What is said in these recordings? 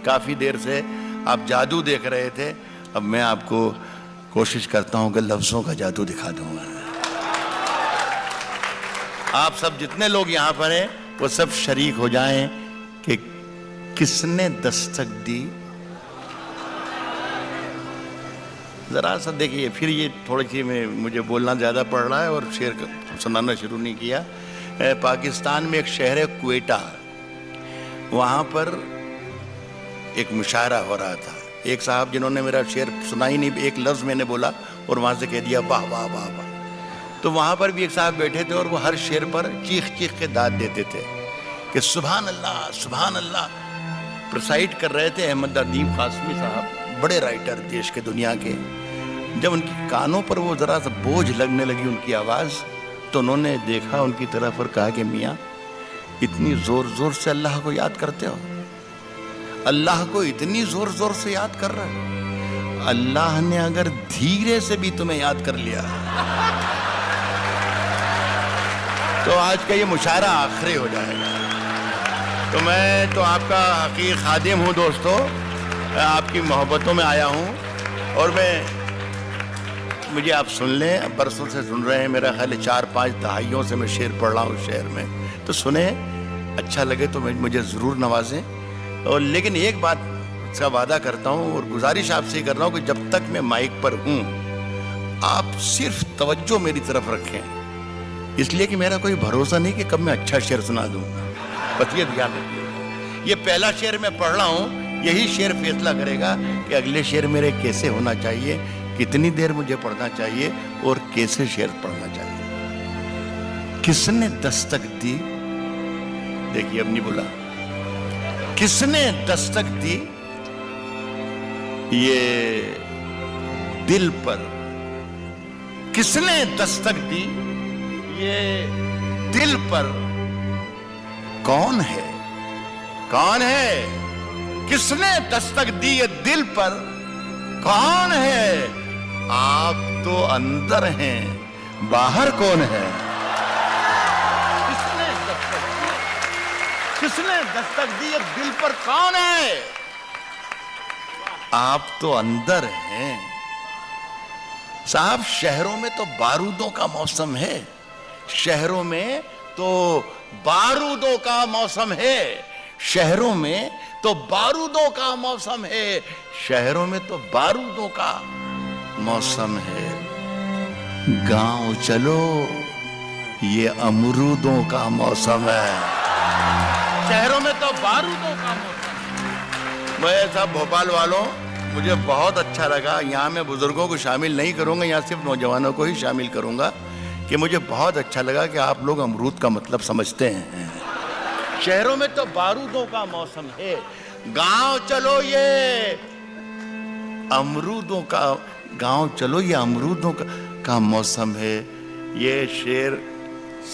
کافی دیر سے آپ جادو دیکھ رہے تھے، اب میں آپ کو کوشش کرتا ہوں کہ لفظوں کا جادو دکھا دوں گا۔ آپ سب جتنے لوگ یہاں پر ہیں وہ سب شریک ہو جائیں کہ کس نے دستک دی۔ ذرا سا دیکھیے، پھر یہ تھوڑی سی مجھے بولنا زیادہ پڑ رہا ہے اور شعر سنانا شروع نہیں کیا۔ پاکستان میں ایک شہر ہے کوئٹہ، وہاں پر ایک مشاعرہ ہو رہا تھا۔ ایک صاحب جنہوں نے میرا شعر سنا ہی نہیں، ایک لفظ میں نے بولا اور وہاں سے کہہ دیا واہ واہ واہ واہ۔ تو وہاں پر بھی ایک صاحب بیٹھے تھے اور وہ ہر شعر پر چیخ چیخ کے داد دیتے تھے کہ سبحان اللہ سبحان اللہ۔ پرسائڈ کر رہے تھے احمد ادیب قاسمی صاحب، بڑے رائٹر دیش کے دنیا کے۔ جب ان کی کانوں پر وہ ذرا سا بوجھ لگنے لگی ان کی آواز، تو انہوں نے دیکھا ان کی طرف اور کہا کہ میاں اتنی زور زور سے اللہ کو یاد کرتے ہو، اللہ کو اتنی زور زور سے یاد کر رہے ہو، اللہ نے اگر دھیرے سے بھی تمہیں یاد کر لیا تو آج کا یہ مشاعرہ آخری ہو جائے گا۔ تو میں تو آپ کا حقیقی خادم ہوں دوستو، آپ کی محبتوں میں آیا ہوں، اور مجھے آپ سن لیں، برسوں سے سن رہے ہیں، میرا خیال ہے 4-5 دہائیوں سے میں شعر پڑھ رہا ہوں اس شہر میں، تو سنیں، اچھا لگے تو مجھے ضرور نوازیں۔ اور لیکن ایک بات کا وعدہ کرتا ہوں اور گزارش آپ سے ہی کر رہا ہوں کہ جب تک میں مائک پر ہوں آپ صرف توجہ میری طرف رکھیں، اس لیے کہ میرا کوئی بھروسہ نہیں کہ کب میں اچھا شعر سنا دوں گا، بس یہ دھیان رکھیے۔ یہ پہلا شعر میں پڑھ رہا ہوں، یہی شعر فیصلہ کرے گا کہ اگلے شعر میرے کیسے ہونا چاہیے، کتنی دیر مجھے پڑھنا چاہیے اور کیسے شعر پڑھنا چاہیے۔ کس نے دستک دی، دیکھیے اب نہیں بولا، کس نے دستک دی یہ دل پر، کس نے دستک دی یہ دل پر، کون ہے کون ہے، کس نے دستک دی یہ دل پر، کون ہے، آپ تو اندر ہیں باہر کون ہے، کس نے دستک دی یہ دل پر، کون ہے، آپ تو اندر ہیں۔ صاحب شہروں میں تو بارودوں کا موسم ہے، شہروں میں تو بارودوں کا موسم ہے، شہروں میں تو بارودوں کا موسم ہے، شہروں میں تو بارودوں کا موسم ہے۔ گاؤں چلو یہ امرودوں کا موسم ہے، شہروں میں تو بارودوں کا موسم۔ میں صاحب بھوپال والوں، مجھے بہت اچھا لگا، یہاں میں بزرگوں کو شامل نہیں کروں گا، یہاں صرف نوجوانوں کو ہی شامل کروں گا، کہ مجھے بہت اچھا لگا کہ آپ لوگ امرود کا مطلب سمجھتے ہیں۔ شہروں میں تو بارودوں کا موسم ہے، گاؤں چلو یہ امرودوں کا، گاؤں چلو یہ امرودوں کا موسم ہے۔ یہ شعر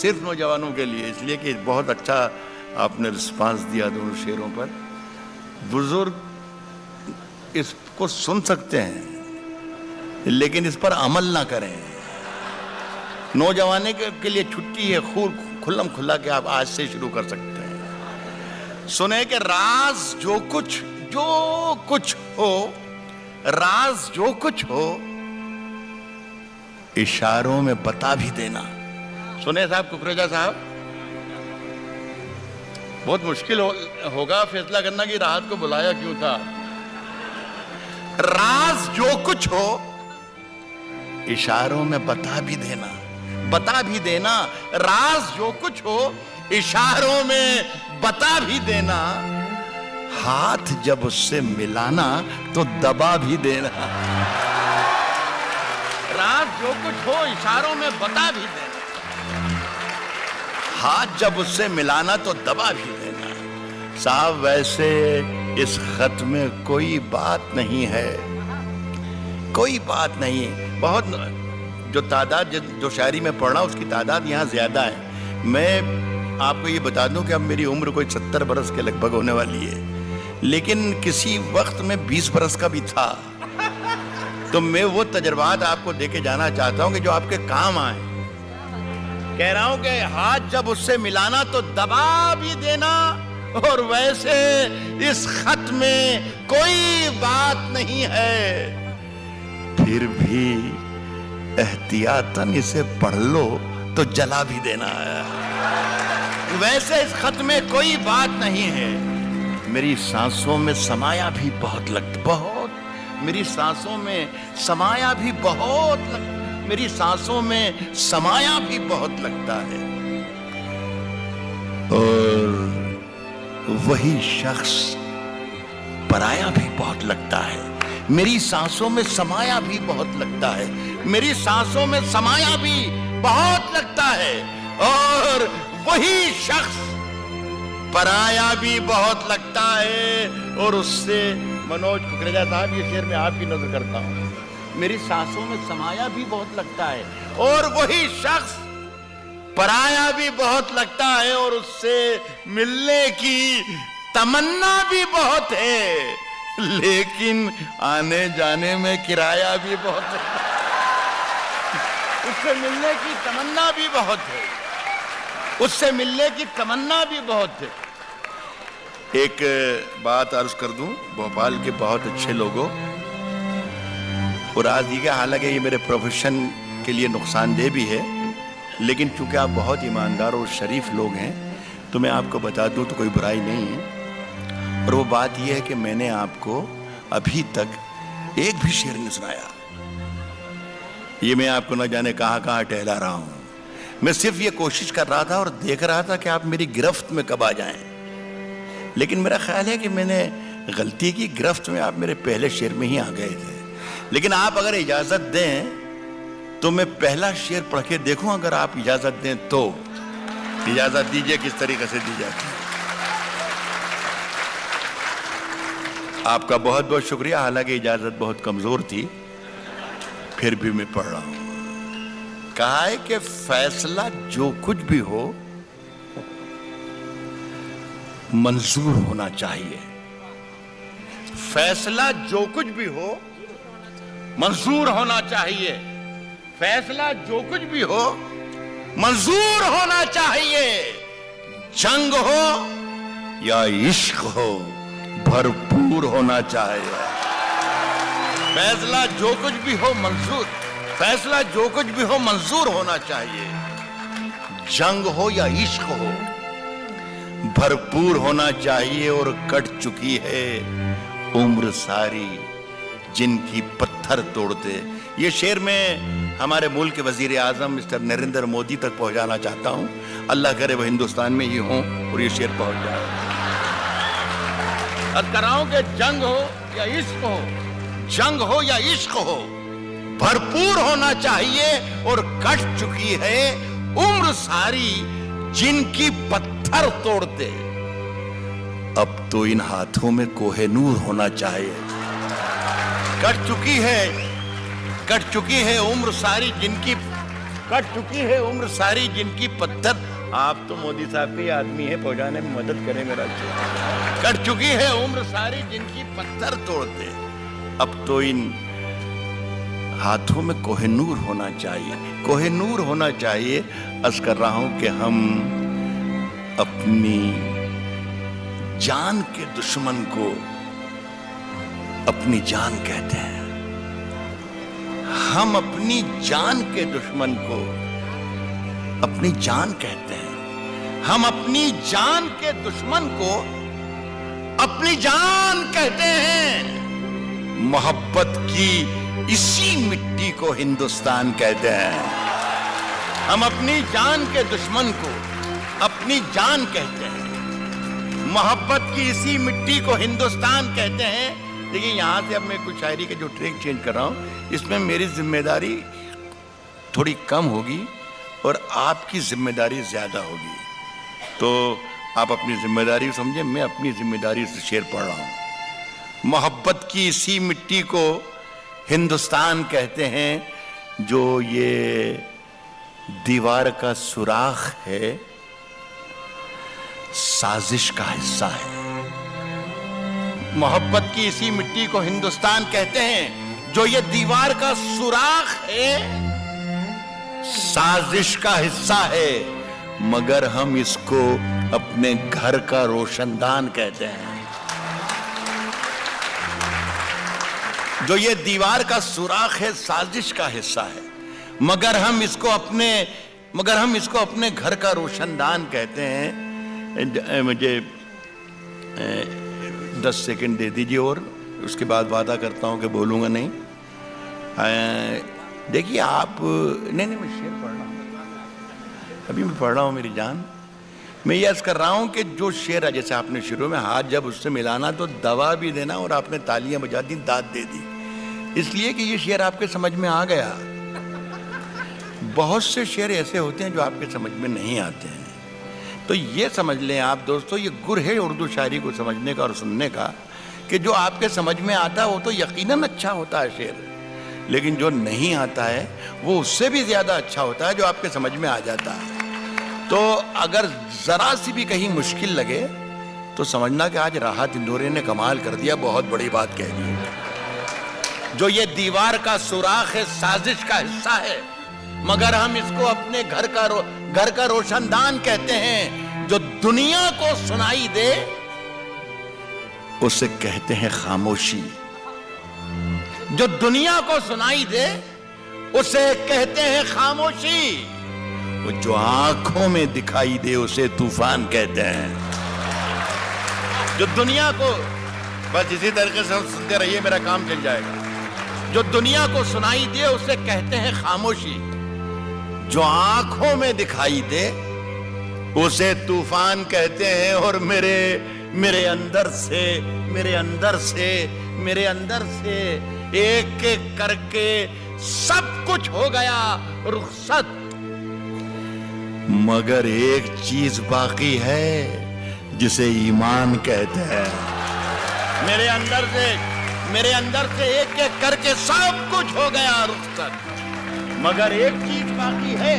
صرف نوجوانوں کے لیے، اس لیے کہ بہت اچھا آپ نے رسپانس دیا دونوں شعروں پر۔ بزرگ اس کو سن سکتے ہیں لیکن اس پر عمل نہ کریں۔ نوجوانے کے لیے چھٹی ہے، کھلم کھلا کہ آپ آج سے شروع کر سکتے ہیں۔ سنیں کہ راز جو کچھ ہو، راز جو کچھ ہو، اشاروں میں بتا بھی دینا۔ سنیں صاحب ککریجا صاحب، بہت مشکل ہوگا فیصلہ کرنا کہ راحت کو بلایا کیوں تھا۔ راز جو کچھ ہو اشاروں میں بتا بھی دینا، بتا بھی دینا، راز جو کچھ ہو اشاروں میں بتا بھی دینا، ہاتھ جب اس سے ملانا تو دبا بھی دینا۔ راز جو کچھ ہو اشاروں میں بتا بھی دینا، ہاتھ جب اس سے ملانا تو دبا بھی دینا۔ صاحب ویسے اس خط میں کوئی بات نہیں ہے، کوئی بات نہیں، بہت جو تعداد جو شاعری میں پڑھا اس کی تعداد یہاں زیادہ ہے۔ میں آپ کو یہ بتا دوں کہ اب میری عمر کوئی 70 برس کے لگ بھگ ہونے والی ہے، لیکن کسی وقت میں 20 برس کا بھی تھا، تو میں وہ تجربات آپ کو دے کے جانا چاہتا ہوں کہ جو آپ کے کام آئیں۔ کہہ رہا ہوں کہ ہاتھ جب اس سے ملانا تو دبا بھی دینا، اور ویسے اس خط میں کوئی بات نہیں ہے، پھر بھی احتیاطاً اسے پڑھ لو تو جلا بھی دینا ہے۔ ویسے اس خط میں کوئی بات نہیں ہے، میری سانسوں میں سمایا بھی بہت میری سانسوں میں سمایا بھی میری سانسوں میں سمایا بھی بہت لگتا ہے، اور وہی شخص پرایا بھی بہت لگتا ہے۔ میری سانسوں میں سمایا بھی بہت لگتا ہے، میری سانسوں میں سمایا بھی بہت لگتا ہے، اور وہی شخص پرایا بھی بہت لگتا ہے، اور اس سے منوج ککریجا صاحب یہ شعر میں آپ کی نظر کرتا ہوں۔ میری سانسوں میں سمایا بھی بہت لگتا ہے، اور وہی شخص پرایا بھی بہت لگتا ہے، اور اس سے ملنے کی تمنا بھی بہت ہے، لیکن آنے جانے میں کرایہ بھی بہت ہے۔ اس سے ملنے کی تمنا بھی بہت ہے، اس سے ملنے کی تمنا بھی بہت ہے۔ ایک بات عرض کر دوں، بھوپال کے بہت اچھے لوگوں، اور آج یہ حالانکہ یہ میرے پروفیشن کے لیے نقصان دہ بھی ہے، لیکن چونکہ آپ بہت ایماندار اور شریف لوگ ہیں تو میں آپ کو بتا دوں تو کوئی برائی نہیں ہے، اور وہ بات یہ ہے کہ میں نے آپ کو ابھی تک ایک بھی شعر نہیں سنایا۔ یہ میں آپ کو نہ جانے کہاں کہاں ٹہلا رہا ہوں، میں صرف یہ کوشش کر رہا تھا اور دیکھ رہا تھا کہ آپ میری گرفت میں کب آ جائیں، لیکن میرا خیال ہے کہ میں نے غلطی کی، گرفت میں آپ میرے پہلے شعر میں ہی آ گئے تھے، لیکن آپ اگر اجازت دیں تو میں پہلا شعر پڑھ کے دیکھوں، اگر آپ اجازت دیں تو۔ اجازت دیجئے، کس طریقے سے دی جاتی ہے۔ آپ کا بہت بہت شکریہ، حالانکہ اجازت بہت کمزور تھی، پھر بھی میں پڑھ رہا ہوں۔ کہا ہے کہ فیصلہ جو کچھ بھی ہو منظور ہونا چاہیے، فیصلہ جو کچھ بھی ہو منظور ہونا چاہیے، فیصلہ جو کچھ بھی ہو منظور ہونا چاہیے، جنگ ہو یا عشق ہو بھرپور ہونا چاہیے۔ فیصلہ جو کچھ بھی ہو منظور، فیصلہ جو کچھ بھی ہو منظور ہونا چاہیے، جنگ ہو یا عشق ہو بھرپور ہونا چاہیے، اور کٹ چکی ہے عمر ساری جن کی پتھر توڑتے۔ یہ شعر میں ہمارے ملک کے وزیر اعظم مسٹر نریندر مودی تک پہنچانا چاہتا ہوں، اللہ کرے وہ ہندوستان میں ہی ہوں اور یہ شعر پہنچ جائے۔ عرض کر رہا ہوں کہ جنگ ہو یا عشق ہو، جنگ ہو یا عشق ہو بھرپور ہونا چاہیے، اور کٹ چکی ہے عمر ساری جن کی پتھر توڑتے۔ اب تو ان ہاتھوں میں کوہ نور ہونا چاہیے، کٹ چکی ہے عمر ساری جن کی، کٹ چکی ہے عمر ساری جن کی پتھر۔ آپ تو مودی صاحب کے آدمی ہیں، پہنچانے میں مدد کریں میرا شعر۔ کٹ چکی ہے عمر ساری جن کی پتھر توڑتے، اب تو ان ہاتھوں میں کوہ نور ہونا چاہیے، کوہ نور ہونا چاہیے۔ عرض کر رہا ہوں کہ ہم اپنی جان کے دشمن کو اپنی جان کہتے ہیں، ہم اپنی جان کے دشمن کو اپنی جان کہتے ہیں، ہم اپنی جان کے دشمن کو اپنی جان کہتے ہیں، محبت کی اسی مٹی کو ہندوستان کہتے ہیں، ہم اپنی جان کے دشمن کو اپنی جان کہتے ہیں، محبت کی اسی مٹی کو ہندوستان کہتے ہیں۔ دیکھیں یہاں سے اب میں کچھ شاعری کے جو ٹریک چینج کر رہا ہوں، اس میں میری ذمہ داری تھوڑی کم ہوگی اور آپ کی ذمہ داری زیادہ ہوگی، تو آپ اپنی ذمہ داری سمجھیں، میں اپنی ذمہ داری سے شعر پڑھ رہا ہوں۔ محبت کی اسی مٹی کو ہندوستان کہتے ہیں، جو یہ دیوار کا سوراخ ہے سازش کا حصہ ہے۔ محبت کی اسی مٹی کو ہندوستان کہتے ہیں، جو یہ دیوار کا سوراخ ہے سازش کا حصہ ہے، مگر ہم اس کو اپنے گھر کا روشن دان کہتے ہیں. جو یہ دیوار کا سوراخ ہے سازش کا حصہ ہے، مگر ہم اس کو اپنے گھر کا روشن دان کہتے ہیں. مجھے 10 سیکنڈ دے دیجیے اور اس کے بعد وعدہ کرتا ہوں کہ بولوں گا نہیں. دیکھیے آپ نہیں میں شعر پڑھ رہا ہوں، ابھی میں پڑھ رہا ہوں میری جان. میں یہ عرض کر رہا ہوں کہ جو شعر ہے، جیسے آپ نے شروع میں ہاتھ جب اس سے ملانا تو دوا بھی دینا اور آپ نے تالیاں بجا دی، داد دے دی، اس لیے کہ یہ شعر آپ کے سمجھ میں آ گیا. بہت سے شعر ایسے ہوتے ہیں جو آپ کے سمجھ میں نہیں آتے ہیں. تو یہ سمجھ لیں آپ دوستو، یہ گر ہے اردو شاعری کو سمجھنے کا اور سننے کا، کہ جو آپ کے سمجھ میں آتا ہے وہ تو یقیناً اچھا ہوتا ہے شعر، لیکن جو نہیں آتا ہے وہ اس سے بھی زیادہ اچھا ہوتا ہے جو آپ کے سمجھ میں آ جاتا ہے. تو اگر ذرا سی بھی کہیں مشکل لگے تو سمجھنا کہ آج راحت اندوری نے کمال کر دیا، بہت بڑی بات کہہ دی. جو یہ دیوار کا سوراخ ہے سازش کا حصہ ہے، مگر ہم اس کو اپنے گھر کا روشن دان کہتے ہیں. جو دنیا کو سنائی دے اسے کہتے ہیں خاموشی. جو دنیا کو سنائی دے اسے کہتے ہیں خاموشی. جو آنکھوں میں دکھائی دے اسے طوفان کہتے ہیں. جو دنیا کو، بس اسی طریقے سے سنتے رہیے میرا کام چل جائے گا. جو دنیا کو سنائی دے اسے کہتے ہیں خاموشی. جو آنکھوں میں دکھائی دے اسے طوفان کہتے ہیں. اور میرے اندر سے ایک ایک کر کے سب کچھ ہو گیا رخصت، مگر ایک چیز باقی ہے جسے ایمان کہتے ہیں. میرے اندر سے ایک ایک کر کے سب کچھ ہو گیا رخصت، مگر ایک چیز باقی ہے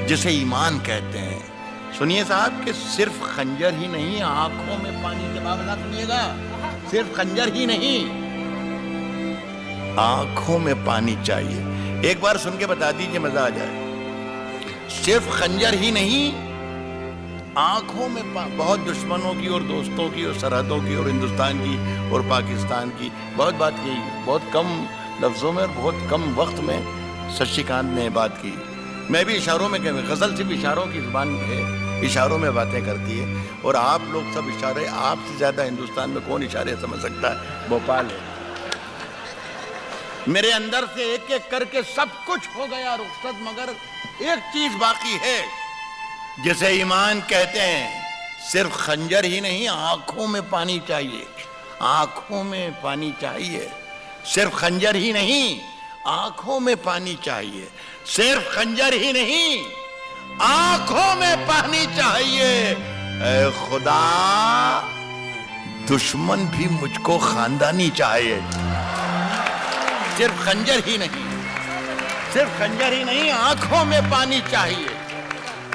جسے ایمان کہتے ہیں. سنیے صاحب کہ صرف خنجر ہی نہیں، آنکھوں میں پانی جمع سنیے گا، صرف خنجر ہی نہیں، آنکھوں میں پانی چاہیے. ایک بار سن کے بتا دیجئے مزہ آ جائے. صرف خنجر ہی نہیں، آنکھوں میں بہت دشمنوں کی اور دوستوں کی اور سرحدوں کی اور ہندوستان کی اور پاکستان کی بہت بات کی، بہت کم لفظوں میں اور بہت کم وقت میں ششی کانت نے بات کی. میں بھی اشاروں میں کہ غزل سے بھی اشاروں کی زبان ہے، اشاروں میں باتیں کرتی ہے. اور آپ لوگ سب اشارے، آپ سے زیادہ ہندوستان میں کون اشارے سمجھ سکتا ہے؟ بھوپال ہے. میرے اندر سے ایک ایک کر کے سب کچھ ہو گیا رخصت، مگر ایک چیز باقی ہے جسے ایمان کہتے ہیں. صرف خنجر ہی نہیں، آنکھوں میں پانی چاہیے، آنکھوں میں پانی چاہیے. صرف خنجر ہی نہیں، آنکھوں میں پانی چاہیے. صرف خنجر ہی نہیں، آنکھوں میں پانی چاہیے. اے خدا، دشمن بھی مجھ کو خاندانی چاہیے. صرف خنجر ہی نہیں، آنکھوں میں پانی چاہیے.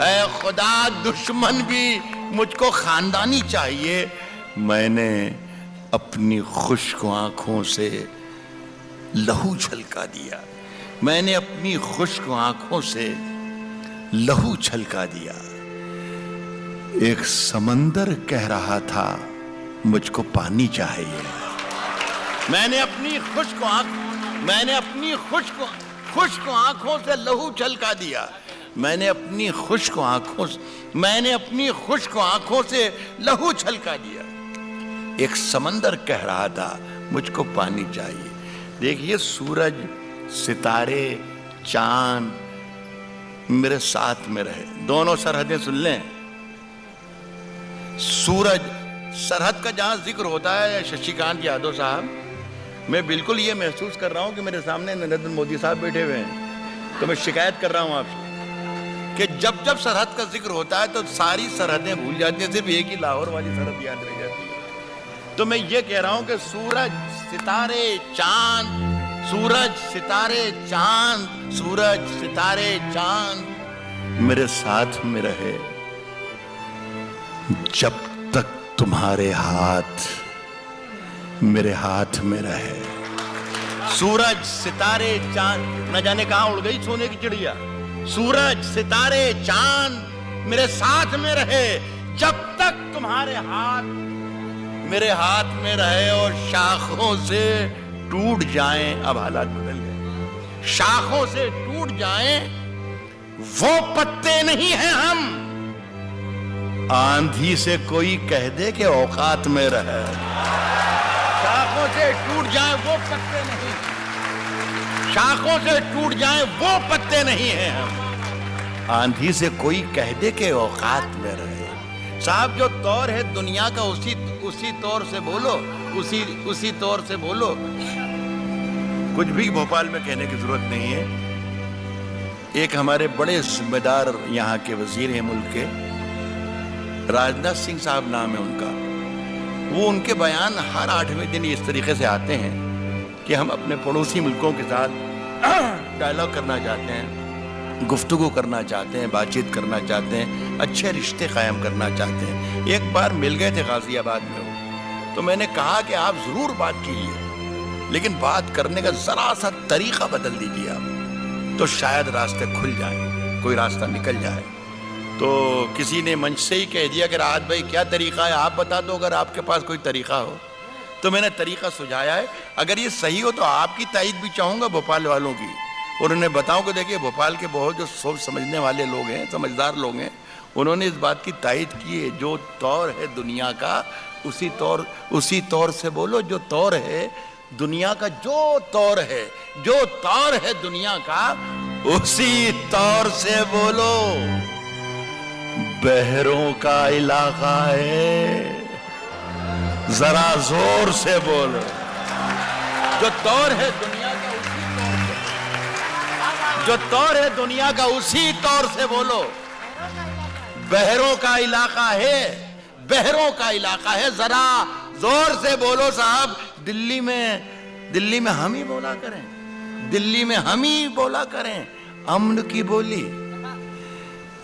اے خدا، دشمن بھی مجھ کو خاندانی چاہیے. میں نے اپنی خشک آنکھوں سے لہو چھلکا دیا، میں نے اپنی خشک آنکھوں سے لہو چھلکا دیا. ایک سمندر کہہ رہا تھا مجھ کو پانی چاہیے. میں نے اپنی خشک آنکھوں سے لہو چھلکا دیا. میں نے اپنی خشک آنکھوں سے لہو چھلکا دیا. ایک سمندر کہہ رہا تھا مجھ کو پانی چاہیے. دیکھیے سورج، ستارے، چاند میرے ساتھ میں رہے. دونوں سرحدیں سن لیں. سورج سرحد کا جہاں ذکر ہوتا ہے ششی کانت یادو صاحب، میں بالکل یہ محسوس کر رہا ہوں کہ میرے سامنے نریندر مودی صاحب بیٹھے ہوئے ہیں. تو میں شکایت کر رہا ہوں آپ سے کہ جب سرحد کا ذکر ہوتا ہے تو ساری سرحدیں بھول جاتی ہیں، صرف ایک ہی لاہور والی سرحد یاد رہ جاتی ہے. تو میں یہ کہہ رہا ہوں کہ سورج، ستارے، چاند، سورج، ستارے، چاند، سورج، ستارے، چاند میرے ساتھ میں رہے جب تک تمہارے ہاتھ میرے ہاتھ میں رہے. سورج، ستارے، چاند، نہ جانے کہاں اڑ گئی سونے کی چڑیا. سورج، ستارے، چاند میرے ساتھ میں رہے جب تک تمہارے ہاتھ میرے ہاتھ میں رہے اور شاخوں سے ٹوٹ جائیں. اب حالات بدل گئے. شاخوں سے ٹوٹ جائیں وہ پتے نہیں ہیں ہم. آندھی سے کوئی کہہ دے کہ اوقات میں رہے. شاخوں سے ٹوٹ جائیں وہ پتے نہیں. شاخوں سے ٹوٹ جائیں وہ پتے نہیں ہیں ہم. آندھی سے کوئی کہہ دے کہ اوقات میں رہے. صاحب جو طور ہے دنیا کا اسی طور سے بولو. اسی طور سے بولو. کچھ بھی بھوپال میں کہنے کی ضرورت نہیں ہے. ایک ہمارے بڑے ذمہ دار یہاں کے وزیر ہیں ملک کے, راجناتھ سنگھ صاحب نام ہے ان کا. وہ ان کے بیان ہر 8ویں دن اس طریقے سے آتے ہیں کہ ہم اپنے پڑوسی ملکوں کے ساتھ ڈائلاگ کرنا چاہتے ہیں, گفتگو کرنا چاہتے ہیں, بات چیت کرنا چاہتے ہیں, اچھے رشتے قائم کرنا چاہتے ہیں. ایک بار مل گئے تھے غازی آباد میں, تو میں نے کہا کہ آپ ضرور بات کیجیے لیکن بات کرنے کا ذرا سا طریقہ بدل دیجیے آپ, تو شاید راستے کھل جائیں, کوئی راستہ نکل جائے. تو کسی نے منچ سے ہی کہہ دیا کہ راحت بھائی کیا طریقہ ہے, آپ بتا دو اگر آپ کے پاس کوئی طریقہ ہو. تو میں نے طریقہ سجھایا ہے, اگر یہ صحیح ہو تو آپ کی تائید بھی چاہوں گا بھوپال والوں کی, اور انہیں بتاؤں کہ دیکھیے بھوپال کے بہت جو سوچ سمجھنے والے لوگ ہیں, سمجھدار لوگ ہیں, انہوں نے اس بات کی تائید کی ہے جو طور ہے دنیا کا اسی طور سے بولو. جو طور ہے دنیا کا, جو طور ہے دنیا کا اسی طور سے بولو. بہروں کا علاقہ ہے ذرا زور سے بولو. جو طور ہے دنیا کا اسی طور سے بولو. بہروں کا علاقہ ہے ذرا زور سے بولو. صاحب دلی میں ہم ہی بولا کریں امن کی بولی.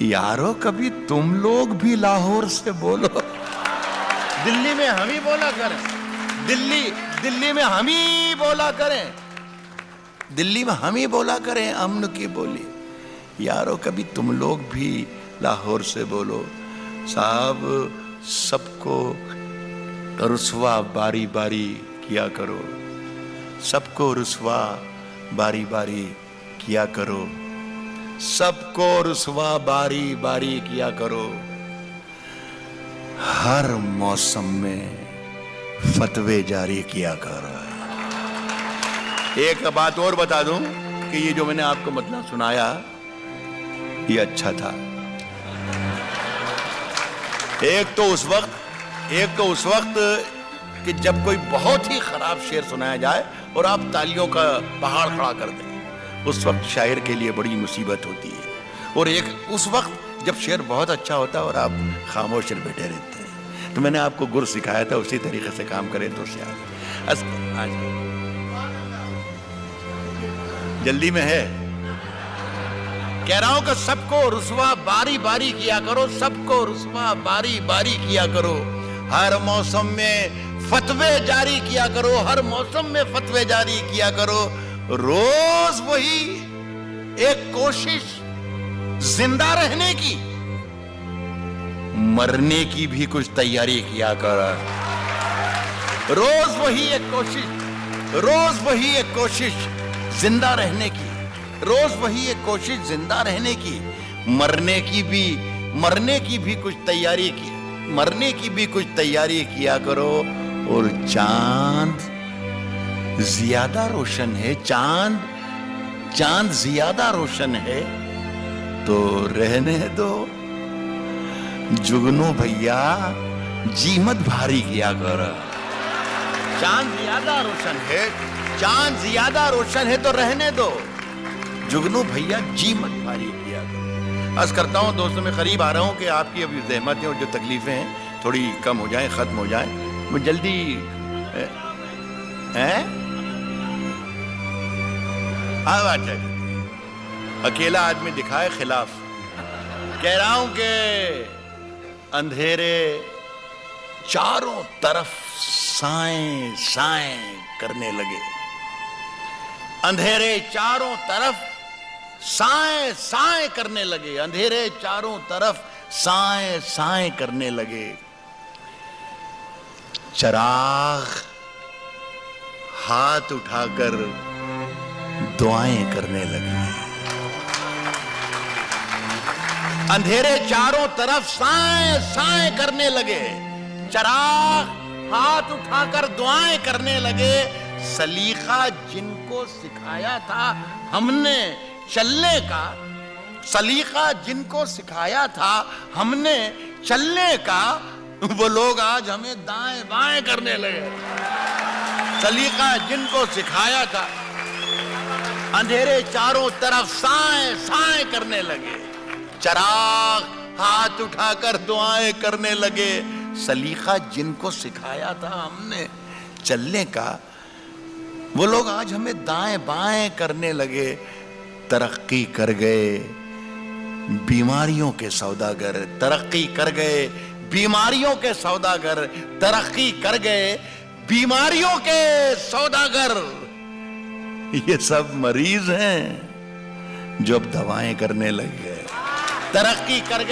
یارو کبھی تم لوگ بھی لاہور سے بولو. دلی میں ہم ہی بولا کریں. دلی میں ہم ہی بولا کریں امن کی بولی. یارو کبھی تم لوگ بھی لاہور سے بولو. صاحب سب کو رسوا باری باری کیا کرو. سب کو رسوا باری باری کیا کرو. سب کو رسوا باری باری کیا کرو. ہر موسم میں فتوے جاری کیا کرو. ایک بات اور بتا دوں کہ یہ جو میں نے آپ کو مطلب سنایا یہ اچھا تھا. ایک تو اس وقت کہ جب کوئی بہت ہی خراب شعر سنایا جائے اور آپ تالیوں کا پہاڑ کھڑا کر دیں, اس وقت شاعر کے لیے بڑی مصیبت ہوتی ہے. اور ایک اس وقت جب شعر بہت اچھا ہوتا ہے اور آپ خاموش بیٹھے رہتے ہیں. تو میں نے آپ کو گر سکھایا تھا, اسی طریقے سے کام کریں تو جلدی میں ہے. کہہ رہا ہوں کہ سب کو رسوا باری باری کیا کرو. سب کو رسوا باری باری کیا کرو. ہر موسم میں فتوے جاری کیا کرو. ہر موسم میں فتوے جاری کیا کرو. روز وہی ایک کوشش زندہ رہنے کی, مرنے کی بھی کچھ تیاری کیا کرو. روز وہی ایک کوشش زندہ رہنے کی. روز وہی ایک کوشش زندہ رہنے کی. مرنے کی بھی کچھ تیاری کیا کرو. اور چاند زیادہ روشن ہے, چاند زیادہ روشن ہے تو رہنے دو. جگنو بھیا جی مت بھاری کیا کرو. چاند زیادہ روشن ہے تو رہنے دو. جگنو بھیا جی مت بھاری کیا کرو. عرض کرتا ہوں دوستوں میں قریب آ رہا ہوں کہ آپ کی ابھی زحمتیں اور جو تکلیفیں ہیں تھوڑی کم ہو جائیں, ختم ہو جائیں. میں جلدی اکیلا آدمی دکھائے خلاف. کہہ رہا ہوں کہ اندھیرے چاروں طرف سائیں کرنے لگے. اندھیرے چاروں طرف سائیں کرنے لگے. اندھیرے چاروں طرف سائیں سائیں کرنے لگے. چراغ ہاتھ اٹھا کر دعائیں کرنے لگے. اندھیرے چاروں طرف سائیں سائیں کرنے لگے. چراغ ہاتھ اٹھا کر دعائیں کرنے لگے. سلیقہ جن کو سکھایا تھا ہم نے چلنے کا، سلیقہ جن کو سکھایا تھا ہم نے چلنے کا، وہ لوگ آج ہمیں دائیں بائیں کرنے لگے. سلیقہ جن کو سکھایا تھا، اندھیرے چاروں طرف سائیں سائیں کرنے لگے. چراغ ہاتھ اٹھا کر دعائیں کرنے لگے. سلیقہ جن کو سکھایا تھا ہم نے چلنے کا، وہ لوگ آج ہمیں دائیں بائیں کرنے لگے. ترقی کر گئے بیماریوں کے سوداگر، ترقی کر گئے بیماریوں کے سوداگر، ترقی کر گئے بیماریوں کے سوداگر. یہ سب مریض ہیں جو اب دوائیں کرنے لگے. ترقی کر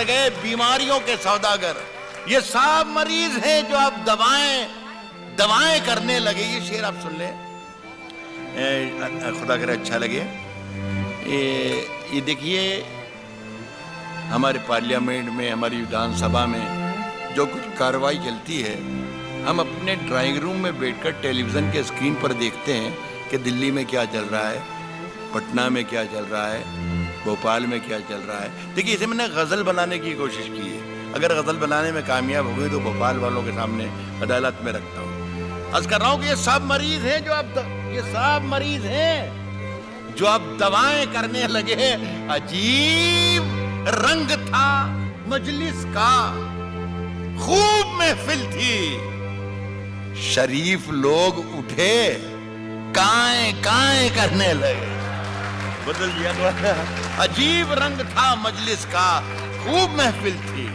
گئے بیماریوں کے سوداگر. یہ سب مریض ہیں جو اب دوائیں کرنے لگے. یہ شعر آپ سن لیں، خدا کرے اچھا لگے. یہ دیکھیے ہمارے پارلیمنٹ میں، ہماری ودھان سبھا میں جو کچھ کارروائی چلتی ہے، ہم اپنے ڈرائنگ روم میں بیٹھ کر ٹیلی ویژن کے اسکرین پر دیکھتے ہیں کہ دلی میں کیا چل رہا ہے، پٹنہ میں کیا چل رہا ہے، بھوپال میں کیا چل رہا ہے. دیکھیے اسے میں نے غزل بنانے کی کوشش کی ہے. اگر غزل بنانے میں کامیاب ہو گئی تو بھوپال والوں کے سامنے عدالت میں رکھتا ہوں. عرض کر رہا ہوں کہ یہ سب مریض ہیں جو اب دوائیں کرنے لگے. عجیب رنگ تھا مجلس کا، خوب محفل تھی، شریف لوگ اٹھے کائیں کائیں کرنے لگے. بدل دیا. عجیب رنگ تھا مجلس کا، خوب محفل تھی،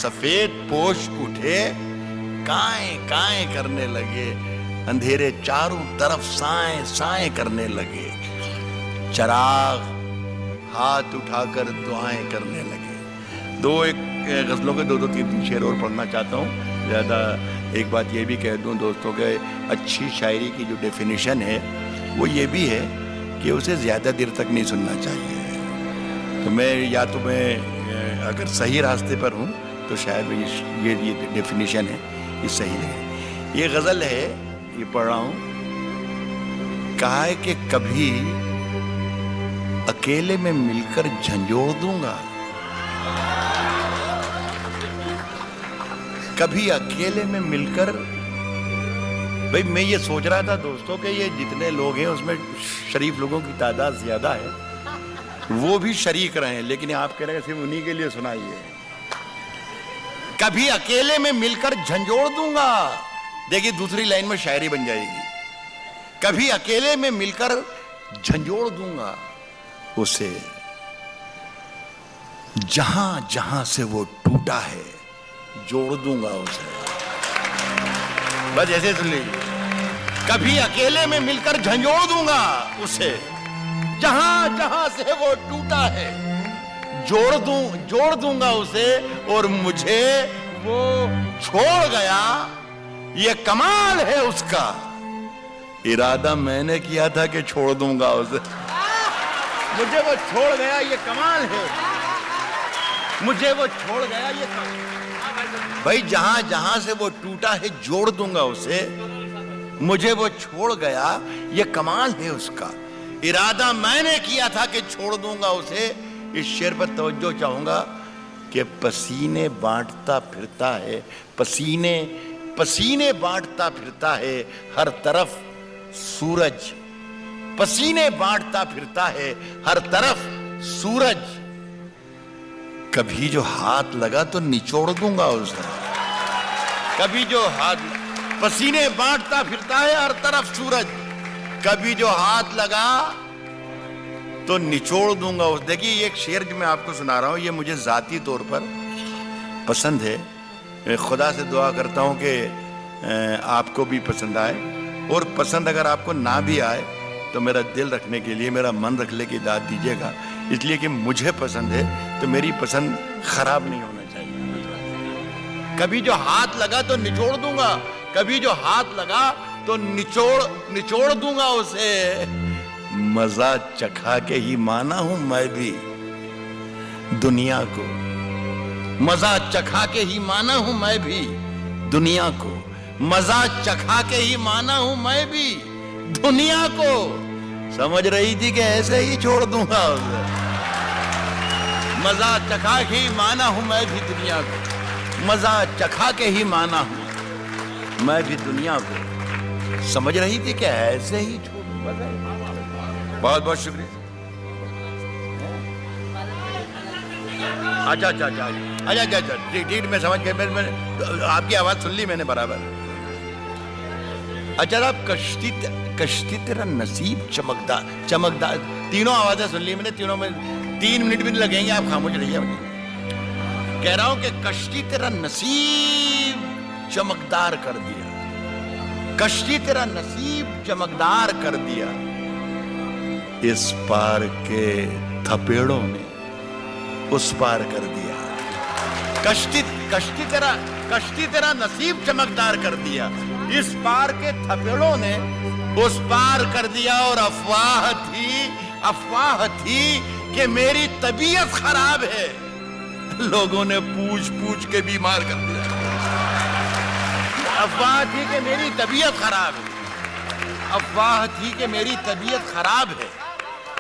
سفید پوش اٹھے کائیں کائیں کرنے لگے. اندھیرے چاروں طرف سائیں سائیں کرنے لگے. چراغ ہاتھ اٹھا کر دعائیں کرنے لگے. ایک غزلوں کے دو تین شعر اور پڑھنا چاہتا ہوں. زیادہ ایک بات یہ بھی کہہ دوں دوستوں کہ اچھی شاعری کی جو ڈیفینیشن ہے وہ یہ بھی ہے کہ اسے زیادہ دیر تک نہیں سننا چاہیے. تو میں اگر صحیح راستے پر ہوں تو شاید یہ ڈیفینیشن ہے، یہ صحیح ہے. یہ غزل ہے، یہ پڑھ رہا ہوں. کہا ہے کہ کبھی اکیلے میں مل کر جھنجھوڑ دوں گا، کبھی اکیلے میں مل کر. بھئی میں یہ سوچ رہا تھا دوستوں کہ یہ جتنے لوگ ہیں اس میں شریف لوگوں کی تعداد زیادہ ہے، وہ بھی شریک رہے ہیں، لیکن آپ کہہ رہے ہیں صرف انہی کے لیے سنائیے. کبھی اکیلے میں مل کر جھنجھوڑ دوں گا. دیکھیے دوسری لائن میں شاعری بن جائے گی. کبھی اکیلے میں مل کر جھنجھوڑ دوں گا اسے، جہاں جہاں سے وہ ٹوٹا ہے جوڑ دوں گا اسے. بس ایسے سن لیجیے. کبھی اکیلے میں مل کر جھنجھوڑ دوں گا اسے، جہاں جہاں سے وہ ٹوٹا ہے جوڑ دوں گا اسے. اور مجھے وہ چھوڑ گیا یہ کمال ہے اس کا، ارادہ میں نے کیا تھا کہ چھوڑ دوں گا اسے. مجھے وہ چھوڑ گیا یہ کمال ہے، مجھے وہ چھوڑ گیا یہ کمال. بھائی جہاں جہاں سے وہ ٹوٹا ہے جوڑ دوں گا اسے، مجھے وہ چھوڑ گیا یہ کمال ہے اس کا، ارادہ میں نے کیا تھا کہ چھوڑ دوں گا اسے. اس شعر پر توجہ چاہوں گا کہ پسینے بانٹتا پھرتا ہے، پسینے بانٹتا پھرتا ہے ہر طرف سورج، پسینے بانٹتا پھرتا ہے ہر طرف سورج. کبھی جو ہاتھ لگا تو نچوڑ دوں گا اسے. کبھی جو ہاتھ، پسینے بانٹتا پھرتا ہے ہر طرف سورج، کبھی جو ہاتھ لگا تو نچوڑ دوں گا. دیکھیے یہ ایک شعر جو میں آپ کو سنا رہا ہوں یہ مجھے ذاتی طور پر پسند ہے. خدا سے دعا کرتا ہوں کہ آپ کو بھی پسند آئے، اور پسند اگر آپ کو نہ بھی آئے تو میرا دل رکھنے کے لیے، میرا من رکھنے کی داد دیجیے گا، اس لیے کہ مجھے پسند ہے. تو میری پسند خراب نہیں ہونا چاہیے. کبھی جو ہاتھ لگا تو نچوڑ دوں گا, کبھی جو ہاتھ لگا تو نچوڑ دوں گا اسے. مزہ چکھا کے ہی مانا ہوں میں بھی دنیا کو, مزہ چکھا کے ہی مانا ہوں میں بھی دنیا کو, مزہ چکھا کے ہی مانا ہوں میں بھی دنیا کو. سمجھ رہی تھی کہ ایسے ہی چھوڑ دوں گا اسے. مزہ چکھا کے ہی مانا ہوں میں بھی دنیا کو, مزہ چکھا کے ہی مانا ہوں میں بھی دنیا کو. سمجھ رہی تھی کہ ایسے ہی چھوڑ دوں گا. بہت بہت شکریہ. اچھا ٹھیک, میں سمجھ گیا, آپ کی آواز سن لی میں نے برابر. اچھا آپ کشتی تیرا نصیب چمکدار, تینوں آوازیں سن لی میں نے, تینوں میں 3 منٹ بھی نہیں لگیں گے, آپ خاموش رہیے. کہہ رہا ہوں کہ کشتی تیرا نصیب چمکدار کر دیا, کشتی تیرا نصیب چمکدار کر دیا. اس پار کے تھپیڑوں نے اس پار کر دیا. کشتی تیرا نصیب چمکدار کر دیا, اس پار کے تھپیڑوں نے اس پار کر دیا. اور افواہ تھی کہ میری طبیعت خراب ہے, لوگوں نے پوچھ کے بیمار کر دیا. افواہ تھی کہ میری طبیعت خراب ہے, افواہ تھی کہ میری طبیعت خراب ہے,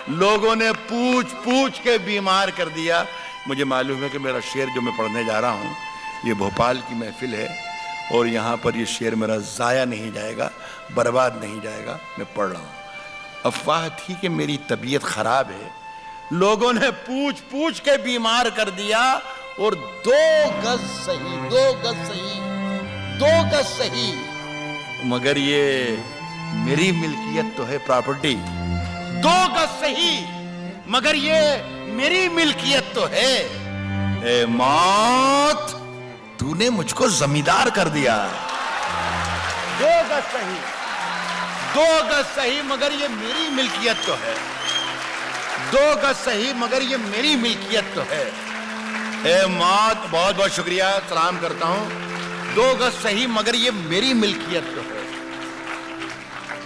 لوگوں نے پوچھ کے بیمار کر دیا. مجھے معلوم ہے کہ میرا شعر جو میں پڑھنے جا رہا ہوں یہ بھوپال کی محفل ہے, اور یہاں پر یہ شعر میرا ضائع نہیں جائے گا, برباد نہیں جائے گا. میں پڑھ رہا ہوں. افواہ تھی کہ میری طبیعت خراب ہے, لوگوں نے پوچھ کے بیمار کر دیا. اور 2 گز صحیح مگر یہ میری ملکیت تو ہے پراپرٹی. 2 گز صحیح مگر یہ میری ملکیت تو ہے. اے موت تو نے مجھ کو زمیندار کر دیا. 2 گز صحیح مگر یہ میری ملکیت تو ہے. 2 گز صحیح مگر یہ میری ملکیت تو ہے. اے موت, بہت بہت شکریہ, سلام کرتا ہوں. 2 گز صحیح مگر یہ میری ملکیت تو ہے.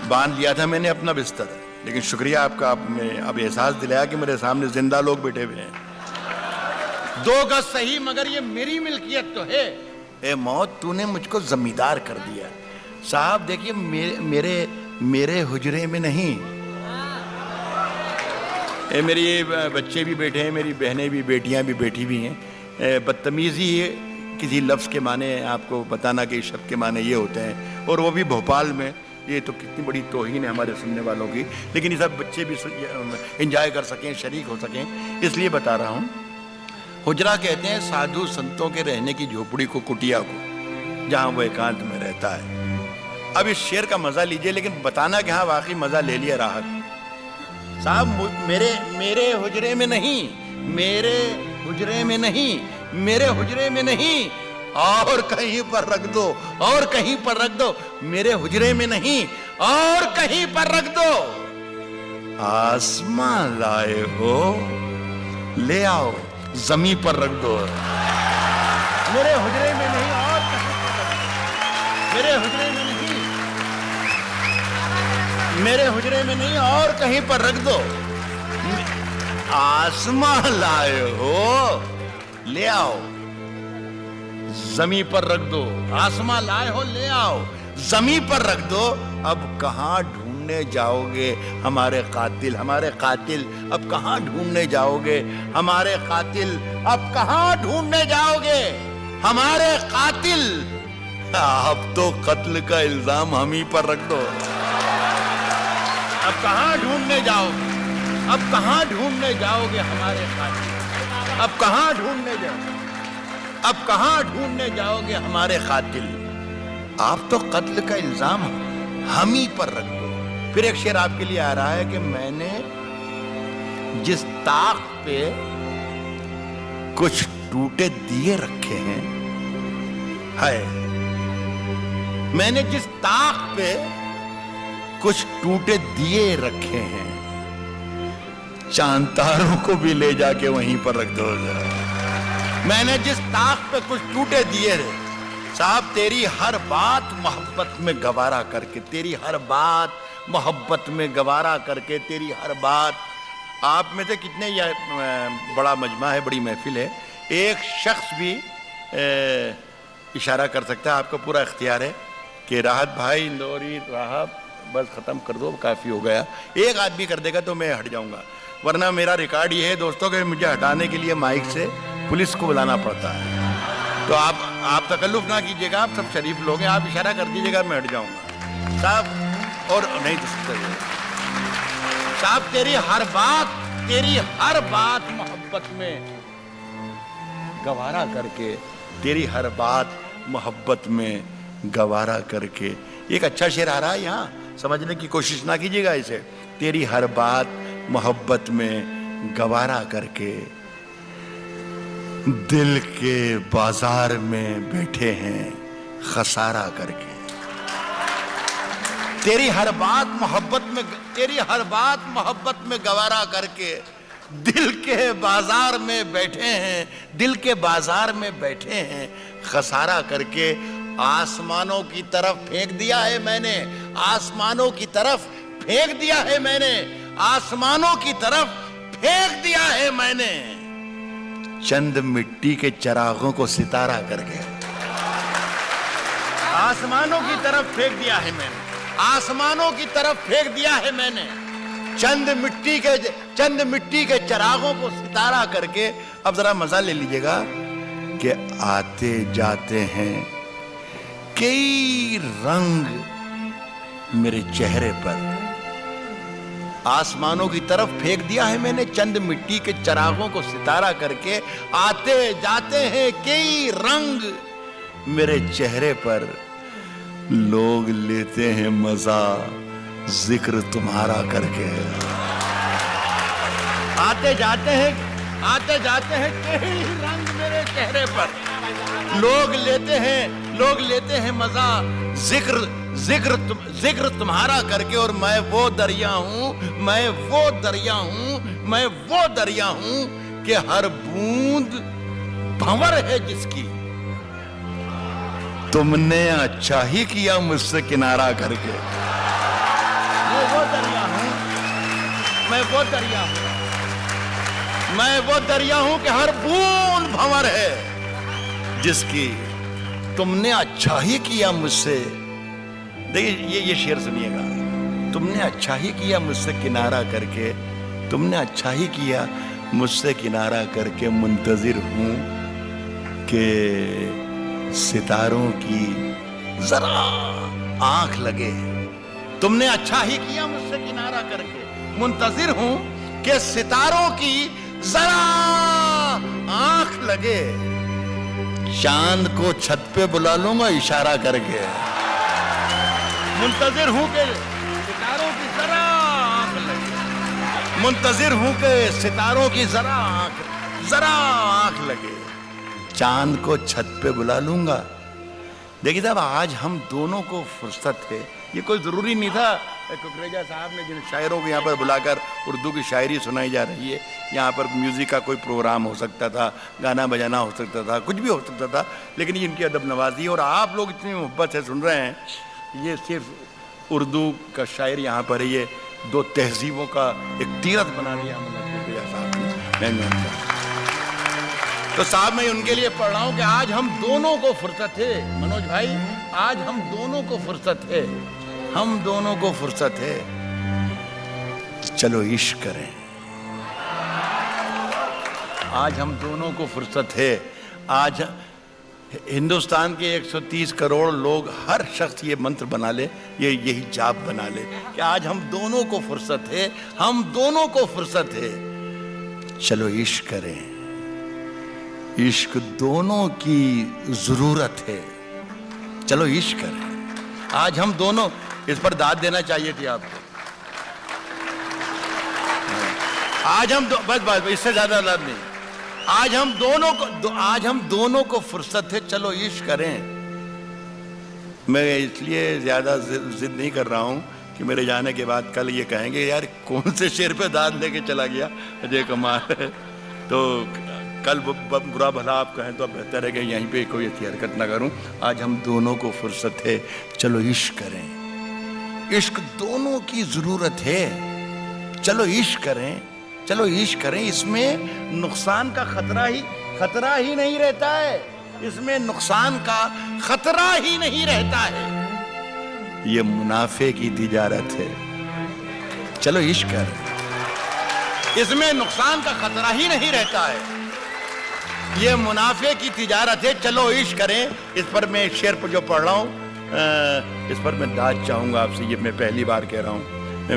باندھ لیا تھا میں نے اپنا بستر, لیکن شکریہ آپ کا, آپ نے اب احساس دلایا کہ میرے سامنے زندہ لوگ بیٹھے ہوئے ہیں. 2 گز صحیح مگر یہ میری ملکیت تو ہے. اے موت تو نے مجھ کو زمیندار کر دیا. صاحب دیکھیے, میرے حجرے میں نہیں, میری بچے بھی بیٹھے ہیں, میری بہنیں بھی, بیٹیاں بھی بیٹھی ہوئی ہیں. بدتمیزی کسی لفظ کے معنی آپ کو بتانا کہ شب کے معنی یہ ہوتے ہیں, اور وہ بھی بھوپال میں, یہ تو کتنی بڑی توہین ہے ہمارے سننے والوں کی. لیکن یہ سب بچے بھی انجوائے کر سکیں, شریک ہو سکیں, اس لیے بتا رہا ہوں. حجرہ کہتے ہیں سادھو سنتوں کے رہنے کی جھوپڑی کو, کٹیا کو, جہاں وہ ایکانت میں رہتا ہے. اب اس شعر کا مزہ لیجئے, لیکن بتانا کہ ہاں واقعی مزہ لے لیا راحت. صاحب میرے حجرے میں نہیں, میرے حجرے میں نہیں, میرے حجرے میں نہیں, اور کہیں پر رکھ دو, اور کہیں پر رکھ دو. میرے حجرے میں نہیں, اور کہیں پر رکھ دو. آسماں لائے ہو لے آؤ, زمین پر رکھ دو. میرے حجرے میں نہیں, اور کہیں پر رکھ دو. میرے حجرے میں نہیں, میرے حجرے میں نہیں, اور کہیں پر رکھ دو. آسماں لائے ہو لے آؤ, زمین پر رکھ دو. آسماں لائے ہو لے آؤ, زمین پر رکھ دو. اب کہاں ڈھونڈنے جاؤ گے ہمارے قاتل, ہمارے قاتل اب کہاں ڈھونڈنے جاؤ گے ہمارے قاتل, اب کہاں ڈھونڈنے جاؤ گے ہمارے قاتل. اب تو قتل کا الزام ہم ہی پر رکھ دو. اب کہاں ڈھونڈنے جاؤ گے, اب کہاں ڈھونڈنے جاؤ گے ہمارے قاتل, اب کہاں ڈھونڈنے جاؤ گے, اب کہاں ڈھونڈنے جاؤ گے ہمارے قاتل. آپ تو قتل کا الزام ہم ہی پر رکھ دو. پھر ایک شعر آپ کے لیے آ رہا ہے کہ میں نے جس طاق پہ کچھ ٹوٹے دیے رکھے ہیں, ہے میں نے جس طاق پہ کچھ ٹوٹے دیے رکھے ہیں, چاند تاروں کو بھی لے جا کے وہیں پر رکھ دو. میں نے جس طاق پہ کچھ ٹوٹے دیے رہے صاحب، تیری ہر بات محبت میں گوارا کر کے، تیری ہر بات محبت میں گوارا کر کے، تیری ہر بات. آپ میں سے کتنے، یہ بڑا مجمع ہے، بڑی محفل ہے، ایک شخص بھی اشارہ کر سکتا ہے، آپ کا پورا اختیار ہے کہ راحت بھائی اندوری راحت بس ختم کر دو، کافی ہو گیا. ایک آدمی کر دے گا تو میں ہٹ جاؤں گا، ورنہ میرا ریکارڈ یہ ہے دوستوں کہ مجھے ہٹانے کے لیے مائک سے پولیس کو بلانا پڑتا ہے. تو آپ تکلف نہ کیجیے گا، آپ سب شریف لوگ ہیں، آپ اشارہ کر دیجیے گا، میں ہٹ جاؤں گا صاحب. اور نہیں تو صاحب، تیری ہر بات محبت میں گوارا کر کے، تیری ہر بات محبت میں گوارا کر کے. ایک اچھا شعر آ رہا ہے یہاں، سمجھنے کی کوشش نہ کیجیے گا اسے. تیری ہر بات محبت میں گوارا کر کے، دل کے بازار میں بیٹھے ہیں خسارہ کر کے. تیری ہر بات محبت میں گوارا کر کے، دل کے بازار میں بیٹھے ہیں، دل کے بازار میں بیٹھے ہیں خسارہ کر کے. آسمانوں کی طرف پھینک دیا ہے میں نے، آسمانوں کی طرف پھینک دیا ہے میں نے، آسمانوں کی طرف پھینک دیا ہے میں نے، چند مٹی کے چراغوں کو ستارہ کر کے. آسمانوں کی طرف پھینک دیا ہے میں نے، آسمانوں کی طرف پھینک دیا ہے میں نے، چند مٹی کے چراغوں کو ستارہ کر کے. اب ذرا مزہ لے لیجئے گا کہ آتے جاتے ہیں کئی رنگ میرے چہرے پر. آسمانوں کی طرف پھینک دیا ہے میں نے، چند مٹی کے چراغوں کو ستارہ کر کے. آتے جاتے ہیں کئی رنگ میرے چہرے پر، لوگ لیتے ہیں مزہ ذکر تمہارا کر کے. آتے جاتے ہیں کئی رنگ میرے چہرے پر، لوگ لیتے ہیں مزہ ذکر تمہارا کر کے. اور میں وہ دریا ہوں کہ ہر بوند بھنور ہے جس کی، تم نے اچھا ہی کیا مجھ سے کنارہ کر کے. میں وہ دریا ہوں کہ ہر بوند بھنور ہے جس کی، تم نے اچھا ہی کیا مجھ سے. دیکھیے یہ شعر سنیے گا. تم نے اچھا ہی کیا مجھ سے کنارہ کر کے، تم نے اچھا ہی کیا مجھ سے کنارہ کر کے. منتظر ہوں کہ ستاروں کی ذرا آنکھ لگے. تم نے اچھا ہی کیا مجھ سے کنارہ کر کے، منتظر ہوں کہ ستاروں کی ذرا آنکھ لگے. چاند کو چھت پہ بلا لوں گا اشارہ کر کے. منتظر ہوں کہ ستاروں کی ذرا آنکھ لگے، منتظر ہوں کہ ستاروں کی ذرا آنکھ لگے. چاند کو چھت پہ بلا لوں گا. دیکھیے صاحب، آج ہم دونوں کو فرصت ہے. یہ کوئی ضروری نہیں تھا ککریجا صاحب نے جن شاعروں کو یہاں پر بلا کر اردو کی شاعری سنائی جا رہی ہے، یہاں پر میوزک کا کوئی پروگرام ہو سکتا تھا، گانا بجانا ہو سکتا تھا، کچھ بھی ہو سکتا تھا، لیکن یہ ان کی ادب نوازی. اور آپ لوگ اتنی محبت سے سن رہے ہیں. یہ صرف اردو کا شاعر یہاں پر ہے، یہ دو تہذیبوں کا ایک تیرتھ بنا لیا ککریجا صاحب نے. تو صاحب میں ان کے لیے پڑھ رہا ہوں کہ آج ہم دونوں کو فرصت ہے. منوج بھائی، آج ہم دونوں کو فرصت ہے، ہم دونوں کو فرصت ہے. چلو عشق کریں. آج ہم دونوں کو فرصت ہے. آج ہندوستان کے 130 کروڑ لوگ، ہر شخص یہ منتر بنا لے، یہی جاپ بنا لے کہ آج ہم دونوں کو فرصت ہے، ہم دونوں کو فرصت ہے. چلو عشق کریں. عشق دونوں کی ضرورت ہے. چلو عشق کریں. آج ہم دونوں، اس پر داد دینا چاہیے تھی آپ کو. آج ہم بس اس سے زیادہ داد نہیں. آج ہم دونوں کو فرصت ہے. چلو عشق کریں. میں اس لیے زیادہ ضد نہیں کر رہا ہوں کہ میرے جانے کے بعد کل یہ کہیں گے یار کون سے شیر پہ داد لے کے چلا گیا اجے کمال ہے. تو کل برا بھلا آپ کہیں تو بہتر ہے کہ یہیں پہ کوئی ایسی حرکت نہ کروں. آج ہم دونوں کو فرصت ہے, چلو عشق کریں. عشق دونوں کی ضرورت ہے. چلو عشق کریں, چلو عشق کریں. اس میں نقصان کا خطرہ ہی نہیں رہتا ہے. اس میں نقصان کا خطرہ ہی نہیں رہتا ہے. یہ منافع کی تجارت ہے. چلو عشق کریں, اس میں نقصان کا خطرہ ہی نہیں رہتا ہے. یہ منافع کی تجارت ہے. چلو عشق کریں. اس پر میں شعر پر جو پڑھ رہا ہوں اس پر میں داد چاہوں گا آپ سے. یہ میں پہلی بار کہہ رہا ہوں.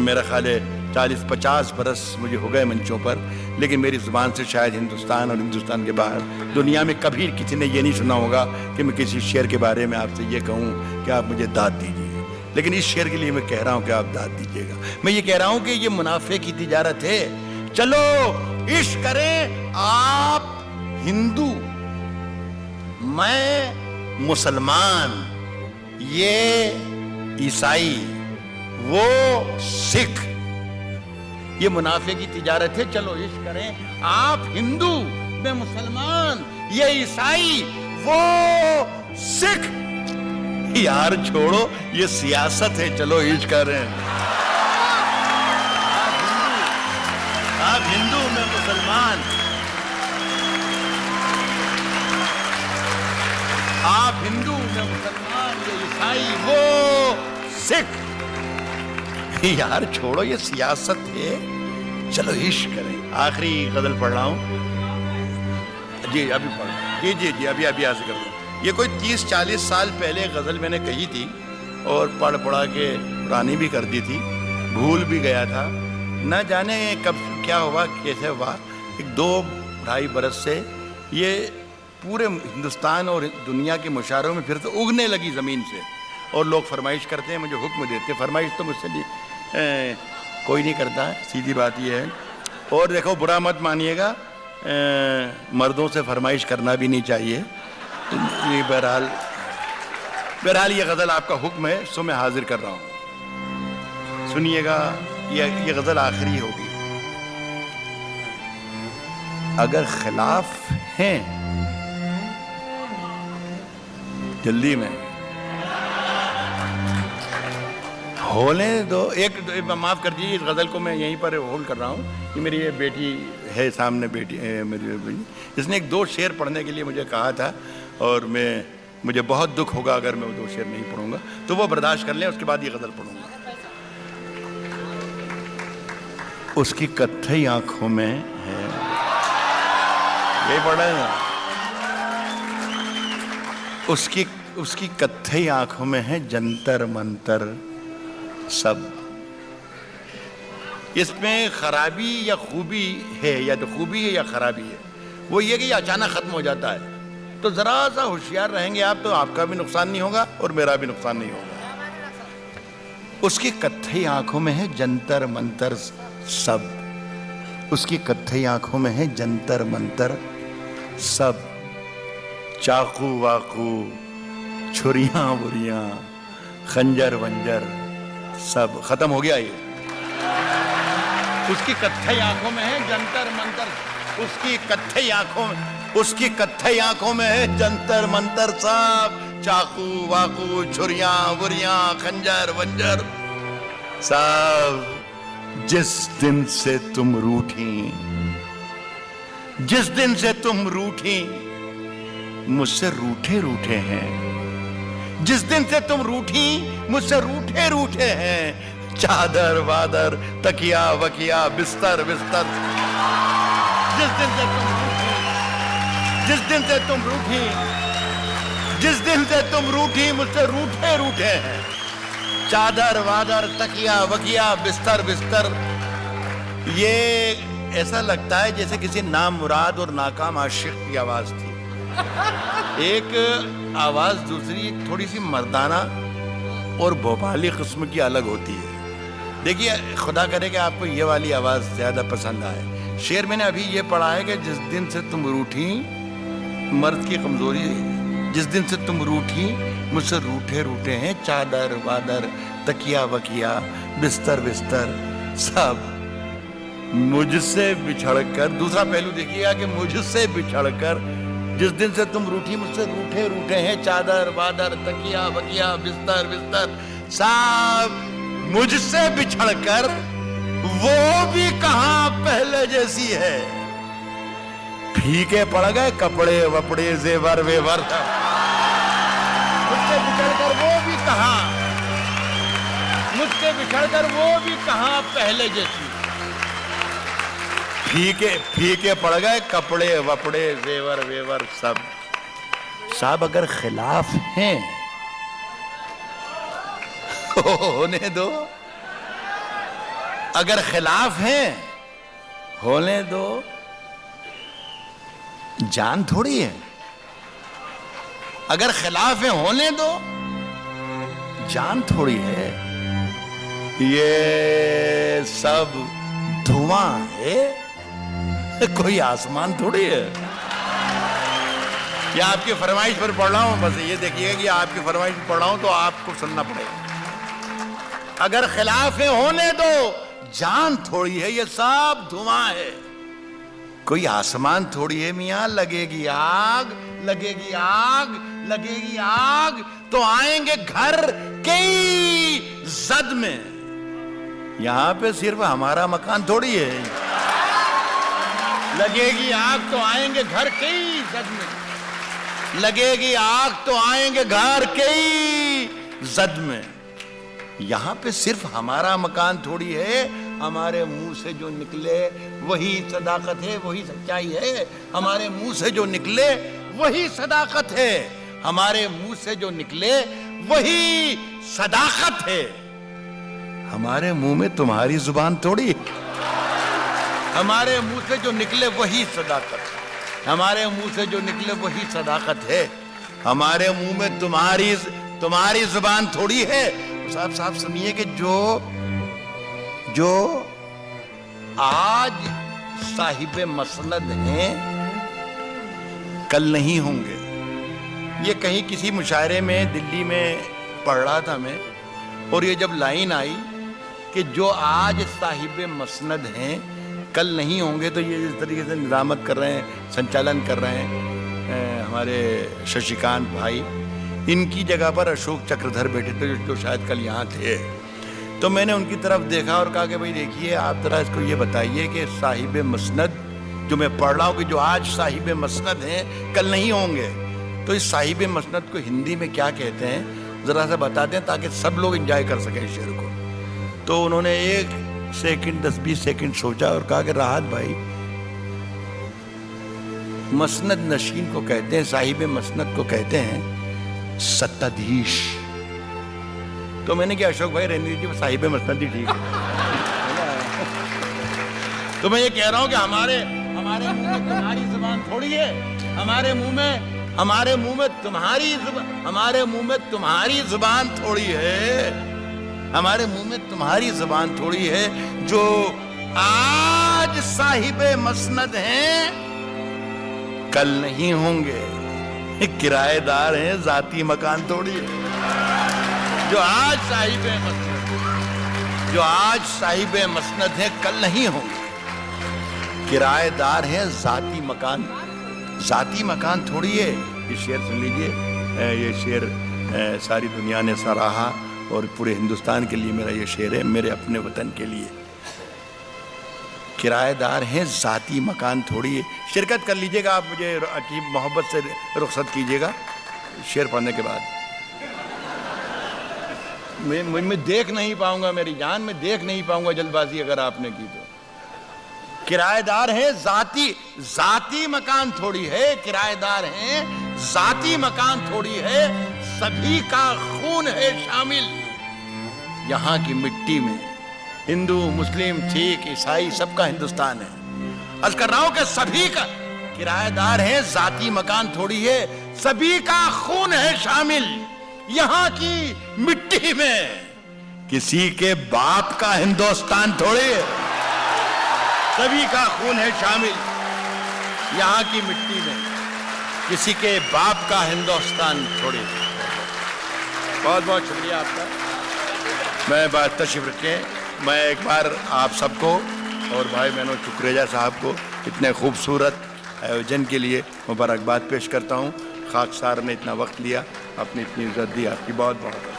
میرا خیال ہے 40-50 برس مجھے ہو گئے منچوں پر, لیکن میری زبان سے شاید ہندوستان اور ہندوستان کے باہر دنیا میں کبھی کسی نے یہ نہیں سنا ہوگا کہ میں کسی شعر کے بارے میں آپ سے یہ کہوں کہ آپ مجھے داد دیجیے. لیکن اس شعر کے لیے میں کہہ رہا ہوں کہ آپ داد دیجیے گا. میں یہ کہہ رہا ہوں کہ یہ منافع کی تجارت ہے. چلو عشق کریں. آپ ہندو, میں مسلمان, یہ عیسائی, وہ سکھ. یہ منافع کی تجارت ہے. چلو عشق کریں. آپ ہندو, میں مسلمان, یہ عیسائی, وہ سکھ. یار چھوڑو, یہ سیاست ہے. چلو عشق کریں. آپ ہندو, میں مسلمان, آپ ہندو, میں مسلمان, یہ عیسائی, وہ سکھ. یار چھوڑو, یہ سیاست ہے. چلو عشق کریں. آخری غزل پڑھ رہا ہوں. جی ابھی پڑھ رہا ہوں. جی ابھی ایسے کر دوں. یہ کوئی 30-40 سال پہلے غزل میں نے کہی تھی اور پڑھا کے پرانی بھی کر دی تھی, بھول بھی گیا تھا. نہ جانے کب کیا ہوا, کیسے ہوا. 2-2.5 برس سے یہ پورے ہندوستان اور دنیا کے مشاعروں میں پھر سے اگنے لگی زمین سے. اور لوگ فرمائش کرتے ہیں, مجھے حکم دیتے ہیں. فرمائش تو مجھ سے کوئی نہیں کرتا ہے, سیدھی بات یہ ہے. اور دیکھو برا مت مانیے گا, مردوں سے فرمائش کرنا بھی نہیں چاہیے. یہ بہرحال یہ غزل آپ کا حکم ہے, سو میں حاضر کر رہا ہوں. سنیے گا, یہ غزل آخری ہوگی. اگر خلاف ہیں جلدی میں ہولیں دو. ایک معاف کر دیجیے, اس غزل کو میں یہیں پر ہولڈ کر رہا ہوں. یہ میری یہ بیٹی ہے سامنے, بیٹی میری, اس نے 2 شعر پڑھنے کے لیے مجھے کہا تھا, اور مجھے بہت دکھ ہوگا اگر میں وہ 2 شعر نہیں پڑھوں گا. تو وہ برداشت کر لیں, اس کے بعد یہ غزل پڑھوں گا. اس کی کتھئی آنکھوں میں ہے, یہی پڑھ رہے ہیں. اس کی کتھئی آنکھوں میں ہے جنتر منتر سب. اس میں خرابی یا خوبی ہے, یا تو خوبی ہے یا خرابی ہے. وہ یہ کہ یہ اچانک ختم ہو جاتا ہے. تو ذرا سا ہوشیار رہیں گے آپ, تو آپ کا بھی نقصان نہیں ہوگا اور میرا بھی نقصان نہیں ہوگا. اس کی کتھئی آنکھوں میں ہے جنتر منتر سب. اس کی کتھئی آنکھوں میں ہے جنتر منتر سب. چاقو واقو, چھریاں وریاں, خنجر ونجر سب. ختم ہو گیا یہ. اس کی کتھئی آنکھوں میں ہے جنتر منتر. اس کی کتھئی آنکھوں میں ہے جنتر منتر سب. چاقو واقو, چھریاں وریاں, خنجر ونجر سب. جس دن سے تم روٹھی مجھ سے روٹھے ہیں. جس دن سے تم روٹھی مجھ سے روٹھے ہیں. چادر وادر, تکیا وکیا, بستر. جس دن سے تم روٹھی مجھ سے روٹھے ہیں. چادر وادر, تکیا وکیا, بستر. یہ ایسا لگتا ہے جیسے کسی نامراد اور ناکام عاشق کی آواز تھی. ایک آواز دوسری تھوڑی سی مردانہ اور بھوپالی قسم کی الگ ہوتی ہے. دیکھیے, خدا کرے کہ آپ کو یہ والی آواز زیادہ پسند آئے. شعر میں نے ابھی یہ پڑھا ہے کہ جس دن سے تم روٹھی, مرد کی کمزوری, جس دن سے تم روٹھی مجھ سے روٹھے ہیں. چادر وادر, تکیا وکیا بستر سب مجھ سے بچھڑ کر، دوسرا پہلو دیکھیے گا کہ مجھ سے بچھڑ کر، جس دن سے تم روٹھی مجھ سے روٹے ہیں، چادر وادر تکیا وکیا بستر سب مجھ سے بچھڑ کر، وہ بھی کہاں پہلے جیسی ہے، پھیکے پڑ گئے کپڑے وپڑے زیور ویور، مجھ سے بچھڑ کر وہ بھی کہاں، مجھ سے بچھڑ کر وہ بھی کہاں پہلے جیسی، پھیکے پڑ گئے کپڑے وپڑے زیور ویور سب۔ صاحب اگر خلاف ہیں ہونے دو، اگر خلاف ہیں ہونے دو، جان تھوڑی ہے، اگر خلاف ہیں ہونے دو، جان تھوڑی ہے، یہ سب دھواں ہے، کوئی آسمان تھوڑی ہے۔ یہ آپ کی فرمائش پر پڑھ رہا ہوں، بس یہ دیکھیے کہ آپ کی فرمائش پر پڑھ رہا ہوں تو آپ کو سننا پڑے گا۔ اگر خلاف ہے ہونے دو، جان تھوڑی ہے، یہ سب دھواں ہے، کوئی آسمان تھوڑی ہے میاں، لگے گی آگ لگے گی آگ لگے گی آگ تو آئیں گے گھر کئی زد میں، یہاں پہ صرف ہمارا مکان تھوڑی ہے، لگے گی آگ تو آئیں گے گھر کئی زد میں، لگے گی آگ تو آئیں گے گھر کئی زد میں، یہاں پہ صرف ہمارا مکان تھوڑی ہے، ہمارے منہ سے جو نکلے وہی صداقت ہے، وہی سچائی ہے، ہمارے منہ سے جو نکلے وہی صداقت ہے، ہمارے منہ سے جو نکلے وہی صداقت ہے، ہمارے منہ میں تمہاری زبان تھوڑی ہے، ہمارے منہ سے جو نکلے وہی صداقت ہے، ہمارے منہ سے جو نکلے وہی صداقت ہے، ہمارے منہ میں تمہاری زبان تھوڑی ہے۔ صاحب سنیے کہ جو آج صاحب مسند ہیں کل نہیں ہوں گے، یہ کہیں کسی مشاعرے میں دلی میں پڑھ رہا تھا میں، اور یہ جب لائن آئی کہ جو آج صاحب مسند ہیں کل نہیں ہوں گے، تو یہ اس طریقے سے نظامت کر رہے ہیں، سنچالن کر رہے ہیں ہمارے ششیکانت بھائی، ان کی جگہ پر اشوک چکردھر بیٹھے تھے جو شاید کل یہاں تھے، تو میں نے ان کی طرف دیکھا اور کہا کہ بھئی دیکھیے آپ ذرا اس کو یہ بتائیے کہ صاحب مسند جو میں پڑھ رہا ہوں کہ جو آج صاحب مسند ہیں کل نہیں ہوں گے، تو اس صاحب مسند کو ہندی میں کیا کہتے ہیں ذرا سا بتا دیں تاکہ سب لوگ انجوائے کر سکیں شعر کو۔ تو انہوں نے 1 سیکنڈ 10-20 سیکنڈ سوچا اور کہا کہ راحت بھائی، مسند نشین کو کہتے ہیں، صاحب مسند کو کہتے ہیں ستادھیش۔ تو میں نے کہا اشوک بھائی رہنے دیجیے، صاحب مسند ہی ٹھیک ہے۔ تو میں یہ کہہ رہا ہوں کہ ہمارے منہ میں تمہاری زبان تھوڑی ہے، ہمارے منہ میں تمہاری زبان تھوڑی ہے، ہمارے منہ میں تمہاری زبان تھوڑی ہے، جو آج صاحب مسند ہیں کل نہیں ہوں گے، کرایہ دار ہیں ذاتی مکان تھوڑی ہے، جو آج صاحب مسند ہیں کل نہیں ہوں گے، کرایہ دار ہیں ذاتی مکان تھوڑی ہے۔ یہ شعر سن لیجئے، یہ شعر ساری دنیا نے سراہا اور پورے ہندوستان کے لیے میرا یہ شعر ہے، میرے اپنے وطن کے لیے۔ کرایہ دار ہیں ذاتی مکان تھوڑی ہے۔ شرکت کر لیجئے گا آپ، مجھے عجیب محبت سے رخصت کیجئے گا شعر پڑھنے کے بعد۔ میں دیکھ نہیں پاؤں گا، میری جان میں دیکھ نہیں پاؤں گا جلد بازی اگر آپ نے کی تو۔ کرایہ دار ہیں ذاتی مکان تھوڑی ہے، کرایہ دار ہیں ذاتی مکان تھوڑی ہے، سبھی کا خون ہے شامل یہاں کی مٹی میں، ہندو مسلم سکھ عیسائی سب کا ہندوستان ہے۔ عرض کر رہا ہوں کہ سبھی کا کرایہ دار ہیں ذاتی مکان تھوڑی ہے، سبھی کا خون ہے شامل یہاں کی مٹی میں، کسی کے باپ کا ہندوستان تھوڑی ہے، سبھی کا خون ہے شامل یہاں کی مٹی میں، کسی کے باپ کا ہندوستان تھوڑی ہے۔ بہت بہت شکریہ آپ کا۔ میں بات تشریف رکھیں. میں ایک بار آپ سب کو اور بھائی بہنوں چکریجا صاحب کو اتنے خوبصورت آیوجن کے لیے مبارکباد پیش کرتا ہوں. خاکسار میں اتنا وقت لیا, اپنی اتنی عزت دی, آپ کی بہت بہت